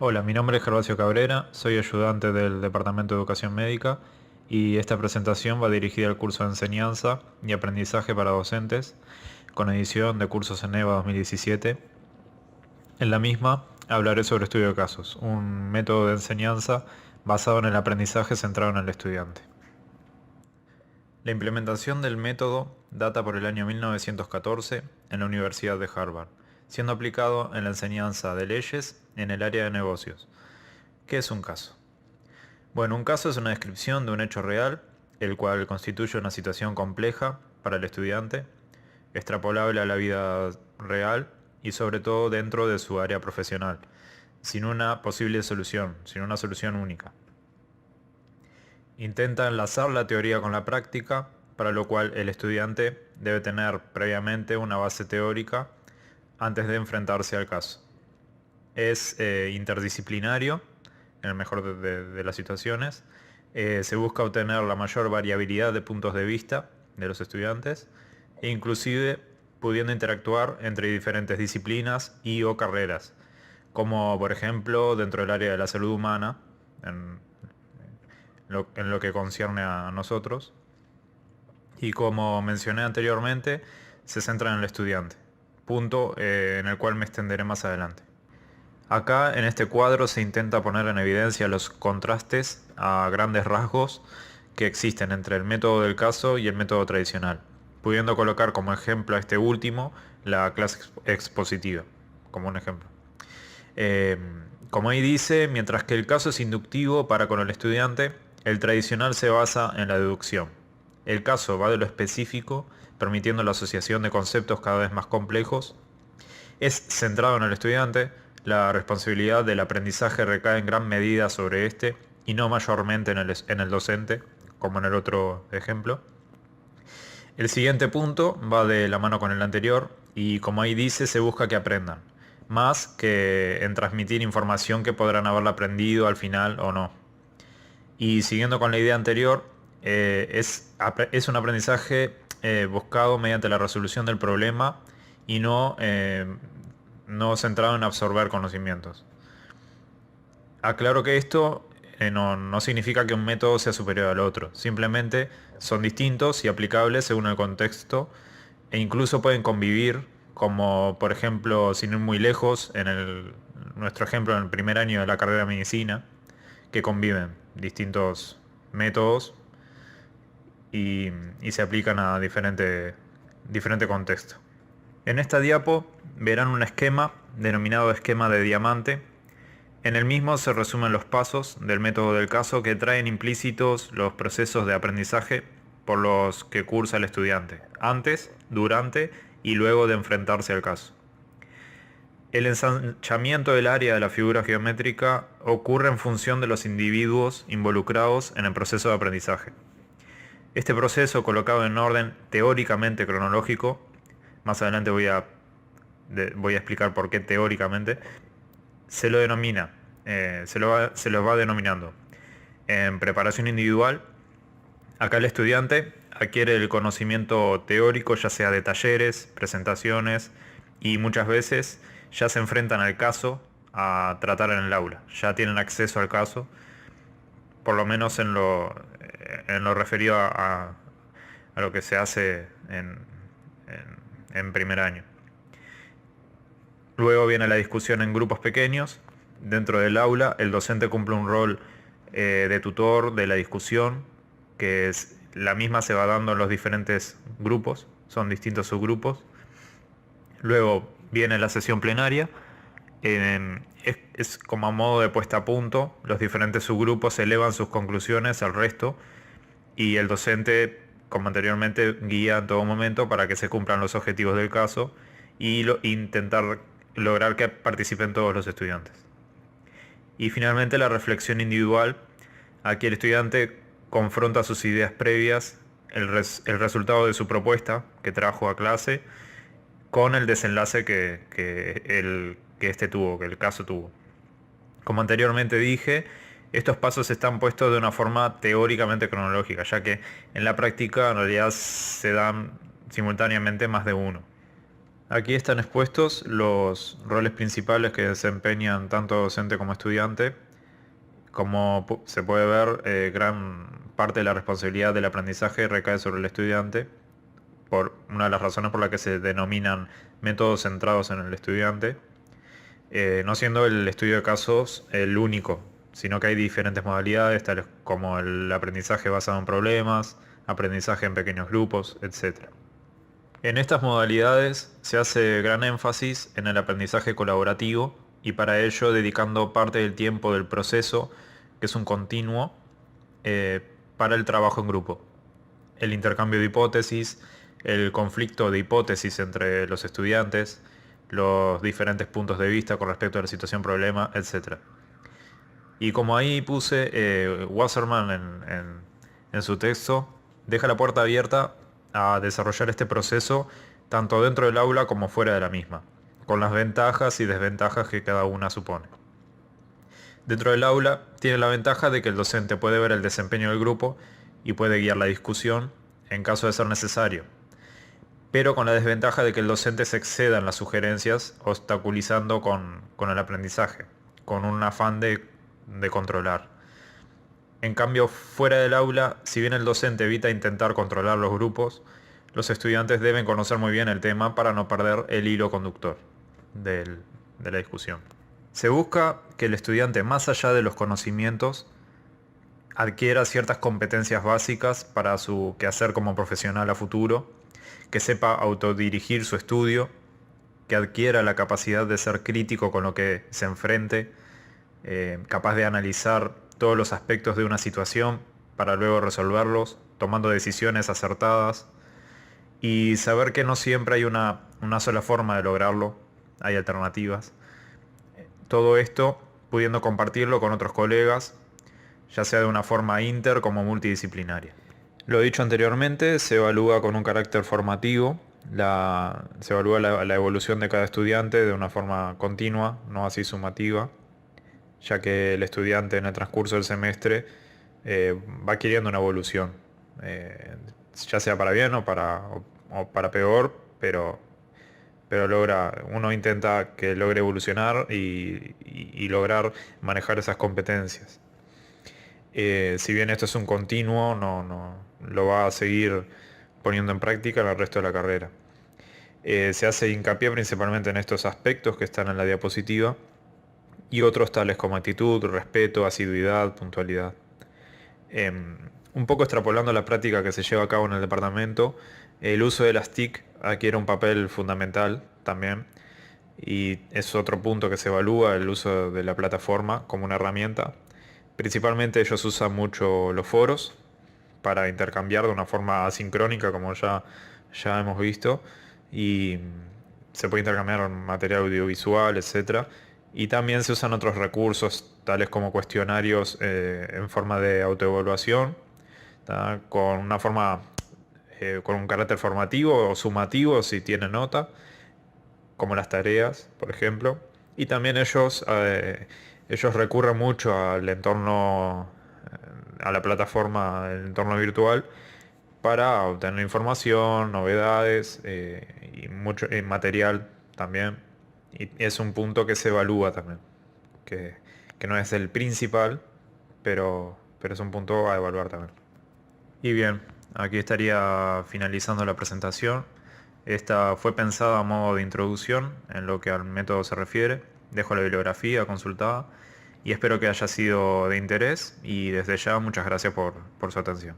Hola, mi nombre es Gervasio Cabrera, soy ayudante del Departamento de Educación Médica y esta presentación va dirigida al curso de enseñanza y aprendizaje para docentes con edición de cursos en EVA 2017. En la misma hablaré sobre estudio de casos, un método de enseñanza basado en el aprendizaje centrado en el estudiante. La implementación del método data por el año 1914 en la Universidad de Harvard, siendo aplicado en la enseñanza de leyes en el área de negocios. ¿Qué es un caso? Bueno, un caso es una descripción de un hecho real, el cual constituye una situación compleja para el estudiante, extrapolable a la vida real y sobre todo dentro de su área profesional, sin una posible solución, sin una solución única. Intenta enlazar la teoría con la práctica, para lo cual el estudiante debe tener previamente una base teórica antes de enfrentarse al caso. Es interdisciplinario, en el mejor de las situaciones. Se busca obtener la mayor variabilidad de puntos de vista de los estudiantes e inclusive pudiendo interactuar entre diferentes disciplinas y o carreras, como por ejemplo dentro del área de la salud humana, en en lo que concierne a nosotros, y como mencioné anteriormente, se centra en el estudiante, punto en el cual me extenderé más adelante. Acá en este cuadro se intenta poner en evidencia los contrastes a grandes rasgos que existen entre el método del caso y el método tradicional, pudiendo colocar como ejemplo a este último la clase expositiva, como un ejemplo. Eh, Como ahí dice, mientras que el caso es inductivo para con el estudiante, el tradicional se basa en la deducción. El caso va de lo específico, permitiendo la asociación de conceptos cada vez más complejos. Es centrado en el estudiante, la responsabilidad del aprendizaje recae en gran medida sobre este y no mayormente en el docente, como en el otro ejemplo. El siguiente punto va de la mano con el anterior y como ahí dice se busca que aprendan, más que en transmitir información que podrán haberla aprendido al final o no. Y siguiendo con la idea anterior, es un aprendizaje buscado mediante la resolución del problema y no centrado en absorber conocimientos. Aclaro que esto no significa que un método sea superior al otro, simplemente son distintos y aplicables según el contexto e incluso pueden convivir, como por ejemplo, sin ir muy lejos, nuestro ejemplo en el primer año de la carrera de medicina, que conviven distintos métodos y se aplican a diferente contexto. En esta diapo verán un esquema denominado esquema de diamante. En el mismo se resumen los pasos del método del caso que traen implícitos los procesos de aprendizaje por los que cursa el estudiante, antes, durante y luego de enfrentarse al caso. El ensanchamiento del área de la figura geométrica ocurre en función de los individuos involucrados en el proceso de aprendizaje. Este proceso, colocado en orden teóricamente cronológico, más adelante voy a explicar por qué teóricamente, se lo denomina, se lo va denominando. En preparación individual, acá el estudiante adquiere el conocimiento teórico, ya sea de talleres, presentaciones, y muchas veces ya se enfrentan al caso a tratar en el aula. Ya tienen acceso al caso, por lo menos en lo referido a lo que se hace en primer año. Luego viene la discusión en grupos pequeños. Dentro del aula, el docente cumple un rol de tutor de la discusión, la misma se va dando en los diferentes grupos, son distintos subgrupos. Luego viene la sesión plenaria, es como a modo de puesta a punto, los diferentes subgrupos elevan sus conclusiones al resto y el docente, como anteriormente, guía en todo momento para que se cumplan los objetivos del caso y intentar lograr que participen todos los estudiantes. Y finalmente la reflexión individual. Aquí el estudiante confronta sus ideas previas, el resultado de su propuesta que trajo a clase, con el desenlace que el caso tuvo. Como anteriormente dije, estos pasos están puestos de una forma teóricamente cronológica, ya que en la práctica en realidad se dan simultáneamente más de uno. Aquí están expuestos los roles principales que desempeñan tanto docente como estudiante. Como se puede ver, gran parte de la responsabilidad del aprendizaje recae sobre el estudiante, por una de las razones por las que se denominan métodos centrados en el estudiante, no siendo el estudio de casos el único, sino que hay diferentes modalidades, tales como el aprendizaje basado en problemas, aprendizaje en pequeños grupos, etc. En estas modalidades se hace gran énfasis en el aprendizaje colaborativo y para ello dedicando parte del tiempo del proceso, que es un continuo, eh, para el trabajo en grupo. El intercambio de hipótesis, el conflicto de hipótesis entre los estudiantes, los diferentes puntos de vista con respecto a la situación problema, etc. Y como ahí puse, Wasserman en su texto deja la puerta abierta a desarrollar este proceso tanto dentro del aula como fuera de la misma, con las ventajas y desventajas que cada una supone. Dentro del aula tiene la ventaja de que el docente puede ver el desempeño del grupo y puede guiar la discusión en caso de ser necesario, pero con la desventaja de que el docente se exceda en las sugerencias, obstaculizando con el aprendizaje, con un afán de controlar. En cambio, fuera del aula, si bien el docente evita intentar controlar los grupos, los estudiantes deben conocer muy bien el tema para no perder el hilo conductor de la discusión. Se busca que el estudiante, más allá de los conocimientos, adquiera ciertas competencias básicas para su quehacer como profesional a futuro, que sepa autodirigir su estudio, que adquiera la capacidad de ser crítico con lo que se enfrente, capaz de analizar todos los aspectos de una situación para luego resolverlos, tomando decisiones acertadas y saber que no siempre hay una sola forma de lograrlo, hay alternativas. Todo esto pudiendo compartirlo con otros colegas, ya sea de una forma inter como multidisciplinaria. Lo dicho anteriormente, se evalúa con un carácter formativo, se evalúa la evolución de cada estudiante de una forma continua, no así sumativa, ya que el estudiante en el transcurso del semestre va adquiriendo una evolución, ya sea para bien o para peor, pero uno intenta que logre evolucionar y lograr manejar esas competencias. Si bien esto es un continuo, no lo va a seguir poniendo en práctica en el resto de la carrera. Se hace hincapié principalmente en estos aspectos que están en la diapositiva y otros tales como actitud, respeto, asiduidad, puntualidad. Un poco extrapolando la práctica que se lleva a cabo en el departamento, el uso de las TIC adquiere un papel fundamental también y es otro punto que se evalúa, el uso de la plataforma como una herramienta. Principalmente ellos usan mucho los foros para intercambiar de una forma asincrónica, como ya hemos visto, y se puede intercambiar material audiovisual, etc. Y también se usan otros recursos, tales como cuestionarios en forma de autoevaluación, ¿tá? Con una forma, con un carácter formativo o sumativo si tiene nota, como las tareas, por ejemplo. Y también ellos recurren mucho al entorno, a la plataforma, el entorno virtual, para obtener información, novedades y mucho material también. Y es un punto que se evalúa también, que no es el principal, pero es un punto a evaluar también. Y bien, aquí estaría finalizando la presentación. Esta fue pensada a modo de introducción en lo que al método se refiere. Dejo la bibliografía consultada y espero que haya sido de interés y desde ya muchas gracias por su atención.